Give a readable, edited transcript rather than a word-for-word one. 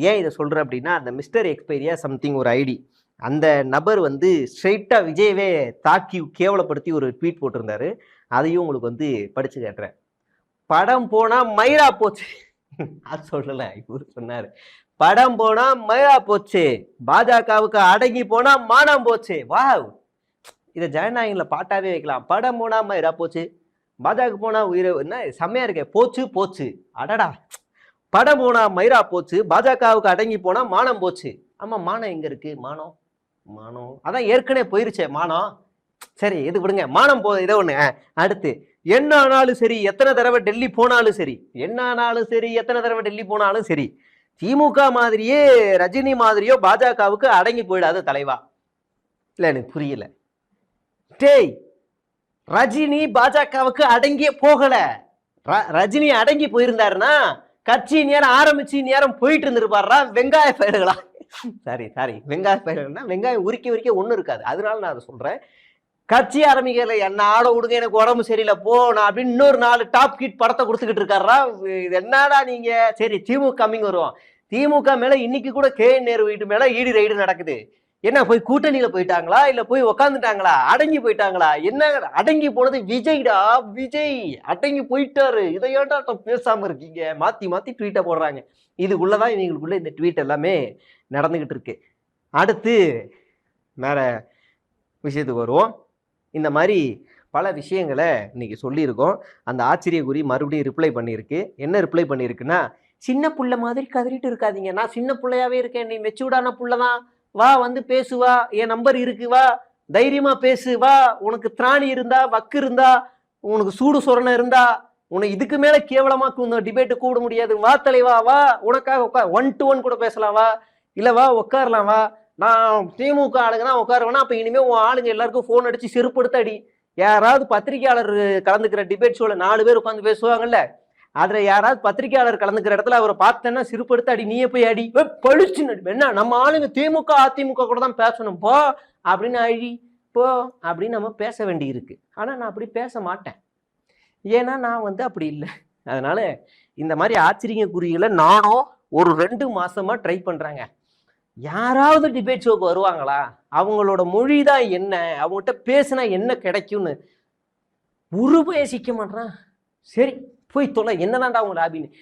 ஏன் இதை சொல்கிறேன் அப்படின்னா, அந்த மிஸ்டர் எக்ஸ்பைரியா சம்திங் ஒரு ஐடி, அந்த நபர் வந்து ஸ்ட்ரெயிட்டாக விஜயவே தாக்கி கேவலப்படுத்தி ஒரு ட்வீட் போட்டிருந்தாரு. அதையும் உங்களுக்கு வந்து படிச்சு காட்டுறேன். படம் போனா மயிரா போச்சு. அது சொல்லல, இவரு சொன்னாரு. படம் போனா மயிரா போச்சு, பாஜகவுக்கு அடங்கி போனா மானம் போச்சு. வாவ், இதை ஜனநாயகங்கள பாட்டாவே வைக்கலாம். படம் போனா மயிரா போச்சு, பாஜக போனா உயிரை, என்ன செம்மையா இருக்கே, போச்சு போச்சு. அடடா, படம் போனா மயிரா போச்சு, பாஜகவுக்கு அடங்கி போனா மானம் போச்சு. ஆமா, மானம் எங்க இருக்கு? மானம் மானம் அதான் ஏற்கனவே போயிருச்சே மானம். சரி, இது விடுங்க, மானம் இதை ஒண்ணு. அடுத்து, என்ன ஆனாலும் சரி, எத்தனை தடவை டெல்லி போனாலும் சரி, என்ன ஆனாலும் சரி, எத்தனை தடவை டெல்லி போனாலும் சரி, திமுக மாதிரியே ரஜினி மாதிரியோ பாஜகவுக்கு அடங்கி போயிடாத தலைவா. இல்ல, எனக்கு புரியல. டேய், ரஜினி பாஜகவுக்கு அடங்கியே போகல. ரஜினி அடங்கி போயிருந்தாருன்னா கட்சி நேரம் ஆரம்பிச்சு நேரம் போயிட்டு இருந்திருப்பாரா வெங்காய பயிர்களா. சாரி, வெங்காய பயிர்கள்னா வெங்காயம் உரிக்க ஒன்றும் இருக்காது. அதனால நான் அதை சொல்றேன். கட்சி ஆரம்பிக்கல, என்ன ஆட விடுங்க, எனக்கு உடம்பு சரியில்லை போ நான் அப்படின்னு இன்னொரு 4 டாப் ஹிட் படத்தை கொடுத்துக்கிட்டு இருக்காரா. இது என்னடா நீங்க. சரி, திமுக கம்மிங் வருவோம். திமுக மேல இன்னைக்கு கூட KN நேரு வீட்டு மேல ஈடி ரைடு நடக்குது. என்ன, போய் கூட்டணியில போயிட்டாங்களா, இல்ல போய் உக்காந்துட்டாங்களா, அடங்கி போயிட்டாங்களா? என்ன அடங்கி போனது? விஜய்டா, விஜய் அடங்கி போயிட்டாரு. இதை ஏன்டா பேசாம இருக்கீங்க? மாத்தி ட்வீட்டை போடுறாங்க. இதுக்குள்ளதான் இவங்களுக்குள்ள இந்த ட்வீட் எல்லாமே நடந்துகிட்டு இருக்கு. அடுத்து வேற விஷயத்துக்கு வருவோம். இந்த மாதிரி பல விஷயங்களை இன்னைக்கு சொல்லியிருக்கோம். அந்த ஆச்சரியக்குறி மறுபடியும் ரிப்ளை பண்ணியிருக்கு. என்ன ரிப்ளை பண்ணியிருக்குன்னா, சின்ன புள்ள மாதிரி கதறிட்டு இருக்காதீங்க, நான் சின்ன பிள்ளையாவே இருக்கேன், நீ மெச்சூர்டான புள்ளதான், வா வந்து பேசுவா, என் நம்பர் இருக்கு, வா தைரியமா பேசு, வா உனக்கு திராணி இருந்தா, வக்கு இருந்தா, உனக்கு சூடு சொரணை இருந்தா, உன்னை இதுக்கு மேல கேவலமா டிபேட்டு கூட முடியாது, வா தலைவா, வா உனக்காக உட்கார், 1 to 1 கூட பேசலாம், வா இல்ல வா உட்காரலாம், வா நான் திமுக ஆளுங்க தான் உட்காருவேன்னா அப்ப இனிமே உன் ஆளுங்க எல்லாருக்கும் போன் அடிச்சு செருப்படுத்த அடி. யாராவது பத்திரிகையாளர் கலந்துக்கிற டிபேட் ஷோல 4 பேர் உட்காந்து பேசுவாங்கல்ல, அதுல யாராவது பத்திரிகையாளர் கலந்துக்கிற இடத்துல அவரை பார்த்தேன்னா சிறுப்படுத்த அடி, நீயே போய் அடி, பழிச்சு என்ன நம்ம ஆளுங்க திமுக அதிமுக கூட தான் பேசணும் போ அப்படின்னு அழி போ அப்படின்னு நம்ம பேச வேண்டி இருக்கு. ஆனா நான் அப்படி பேச மாட்டேன், ஏன்னா நான் வந்து அப்படி இல்லை. அதனால இந்த மாதிரி ஆச்சரியக்குறிகளை நானும் ஒரு 2 மாசமா ட்ரை பண்றாங்க. யாராவது டிபேட் ஷோக்கு வருவாங்களா, அவங்களோட மொழி தான் என்ன, அவங்ககிட்ட பேசினா என்ன கிடைக்கும்னு ஒரு பேசிக்க மாட்டான். சரி போய் தொலை, என்னதான்டா அவங்க லாபின்னு